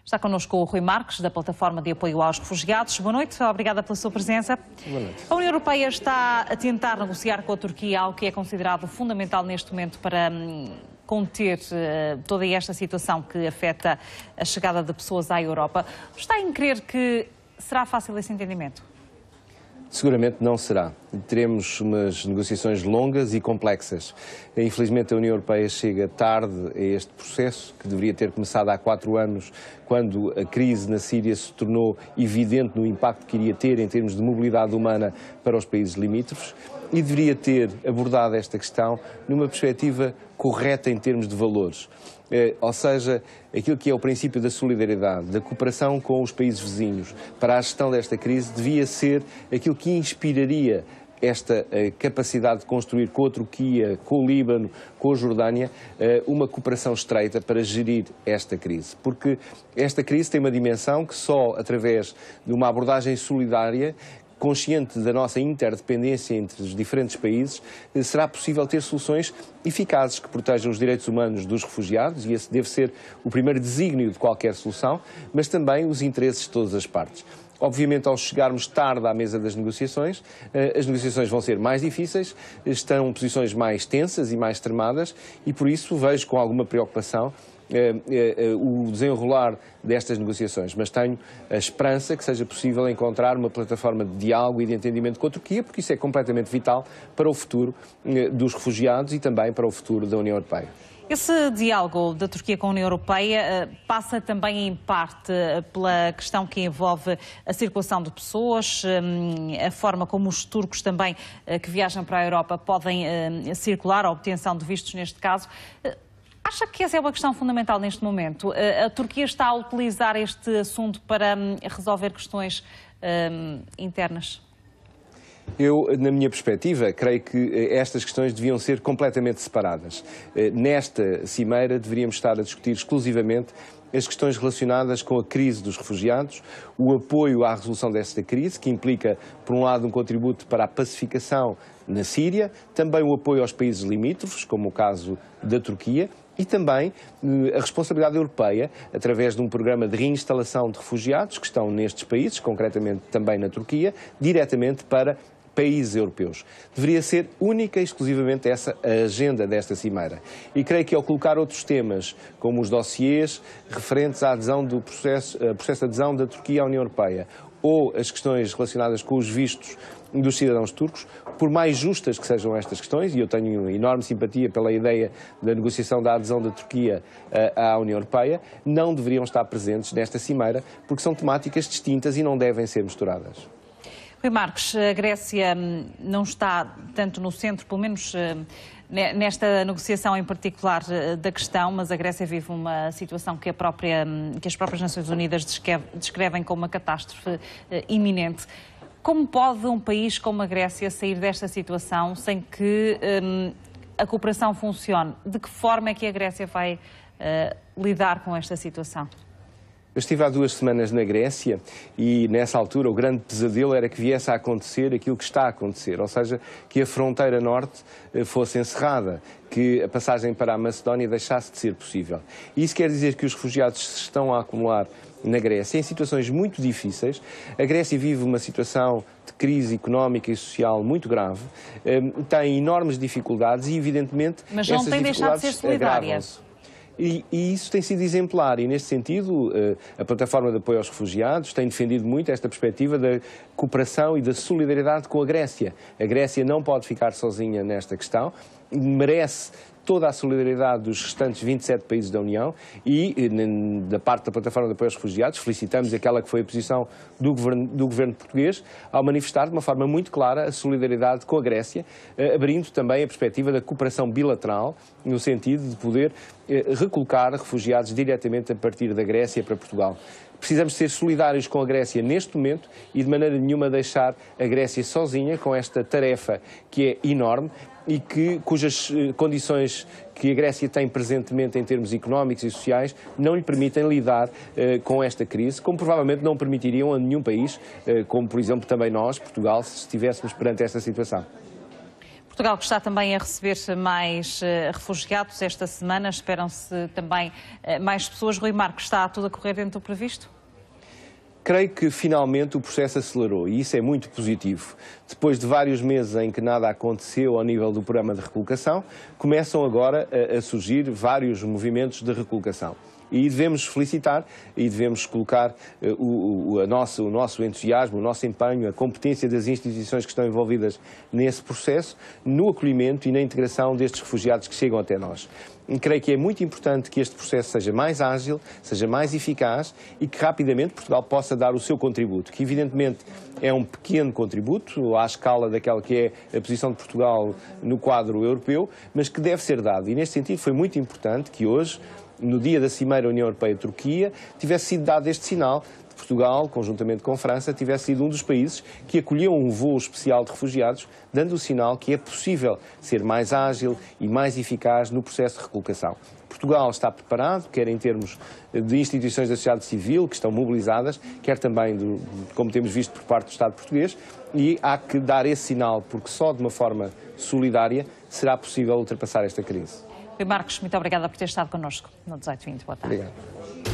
Está connosco o Rui Marques, da Plataforma de Apoio aos Refugiados. Boa noite, obrigada pela sua presença. Boa noite. A União Europeia está a tentar negociar com a Turquia algo que é considerado fundamental neste momento para conter toda esta situação que afeta a chegada de pessoas à Europa. Está em crer que será fácil esse entendimento? Seguramente não será. Teremos umas negociações longas e complexas. Infelizmente a União Europeia chega tarde a este processo, que deveria ter começado há 4 anos, quando a crise na Síria se tornou evidente no impacto que iria ter em termos de mobilidade humana para os países limítrofes, e deveria ter abordado esta questão numa perspectiva correta em termos de valores. Ou seja, aquilo que é o princípio da solidariedade, da cooperação com os países vizinhos para a gestão desta crise, devia ser aquilo que inspiraria esta capacidade de construir com a Turquia, com o Líbano, com a Jordânia, uma cooperação estreita para gerir esta crise. Porque esta crise tem uma dimensão que só através de uma abordagem solidária, consciente da nossa interdependência entre os diferentes países, será possível ter soluções eficazes que protejam os direitos humanos dos refugiados, e esse deve ser o primeiro desígnio de qualquer solução, mas também os interesses de todas as partes. Obviamente, ao chegarmos tarde à mesa das negociações, as negociações vão ser mais difíceis, estão posições mais tensas e mais extremadas, e por isso vejo com alguma preocupação o desenrolar destas negociações, mas tenho a esperança que seja possível encontrar uma plataforma de diálogo e de entendimento com a Turquia, porque isso é completamente vital para o futuro dos refugiados e também para o futuro da União Europeia. Esse diálogo da Turquia com a União Europeia passa também em parte pela questão que envolve a circulação de pessoas, a forma como os turcos também que viajam para a Europa podem circular, a obtenção de vistos neste caso. Acha que essa é uma questão fundamental neste momento? A Turquia está a utilizar este assunto para resolver questões internas? Eu, na minha perspectiva, creio que estas questões deviam ser completamente separadas. Nesta cimeira deveríamos estar a discutir exclusivamente as questões relacionadas com a crise dos refugiados, o apoio à resolução desta crise, que implica, por um lado, um contributo para a pacificação na Síria, também o apoio aos países limítrofes, como o caso da Turquia, e também a responsabilidade europeia, através de um programa de reinstalação de refugiados que estão nestes países, concretamente também na Turquia, diretamente para países europeus. Deveria ser única e exclusivamente essa a agenda desta cimeira. E creio que ao colocar outros temas, como os dossiês referentes à adesão do processo de adesão da Turquia à União Europeia, ou as questões relacionadas com os vistos dos cidadãos turcos, por mais justas que sejam estas questões, e eu tenho enorme simpatia pela ideia da negociação da adesão da Turquia à União Europeia, não deveriam estar presentes nesta cimeira, porque são temáticas distintas e não devem ser misturadas. Rui Marques, a Grécia não está tanto no centro, pelo menos nesta negociação em particular da questão, mas a Grécia vive uma situação que as próprias Nações Unidas descrevem como uma catástrofe iminente. Como pode um país como a Grécia sair desta situação sem que a cooperação funcione? De que forma é que a Grécia vai lidar com esta situação? Eu estive há 2 semanas na Grécia e, nessa altura, o grande pesadelo era que viesse a acontecer aquilo que está a acontecer, ou seja, que a fronteira norte fosse encerrada, que a passagem para a Macedónia deixasse de ser possível. E isso quer dizer que os refugiados se estão a acumular na Grécia em situações muito difíceis. A Grécia vive uma situação de crise económica e social muito grave, tem enormes dificuldades e, evidentemente, mas não tem deixado de ser solidária. E isso tem sido exemplar, e neste sentido a Plataforma de Apoio aos Refugiados tem defendido muito esta perspectiva da cooperação e da solidariedade com a Grécia. A Grécia não pode ficar sozinha nesta questão, merece toda a solidariedade dos restantes 27 países da União e, da parte da Plataforma de Apoio aos Refugiados, felicitamos aquela que foi a posição do governo português ao manifestar de uma forma muito clara a solidariedade com a Grécia, abrindo também a perspectiva da cooperação bilateral, no sentido de poder recolocar refugiados diretamente a partir da Grécia para Portugal. Precisamos ser solidários com a Grécia neste momento e de maneira nenhuma deixar a Grécia sozinha com esta tarefa que é enorme e cujas condições que a Grécia tem presentemente em termos económicos e sociais não lhe permitem lidar com esta crise, como provavelmente não permitiriam a nenhum país, como por exemplo também nós, Portugal, se estivéssemos perante esta situação. Portugal que está também a receber mais refugiados esta semana, esperam-se também mais pessoas. Rui Marcos, está tudo a correr dentro do previsto? Creio que finalmente o processo acelerou e isso é muito positivo. Depois de vários meses em que nada aconteceu ao nível do programa de recolocação, começam agora a surgir vários movimentos de recolocação. E devemos felicitar e devemos colocar o nosso entusiasmo, o nosso empenho, a competência das instituições que estão envolvidas nesse processo, no acolhimento e na integração destes refugiados que chegam até nós. E creio que é muito importante que este processo seja mais ágil, seja mais eficaz e que rapidamente Portugal possa dar o seu contributo, que evidentemente é um pequeno contributo à escala daquela que é a posição de Portugal no quadro europeu, mas que deve ser dado. E neste sentido foi muito importante que hoje, no dia da Cimeira União Europeia-Turquia, tivesse sido dado este sinal de Portugal, conjuntamente com França, tivesse sido um dos países que acolheu um voo especial de refugiados, dando o sinal que é possível ser mais ágil e mais eficaz no processo de recolocação. Portugal está preparado, quer em termos de instituições da sociedade civil que estão mobilizadas, quer também, como temos visto por parte do Estado português, e há que dar esse sinal, porque só de uma forma solidária será possível ultrapassar esta crise. Rui Marcos, muito obrigada por ter estado connosco no 18h20. Boa tarde. Obrigado.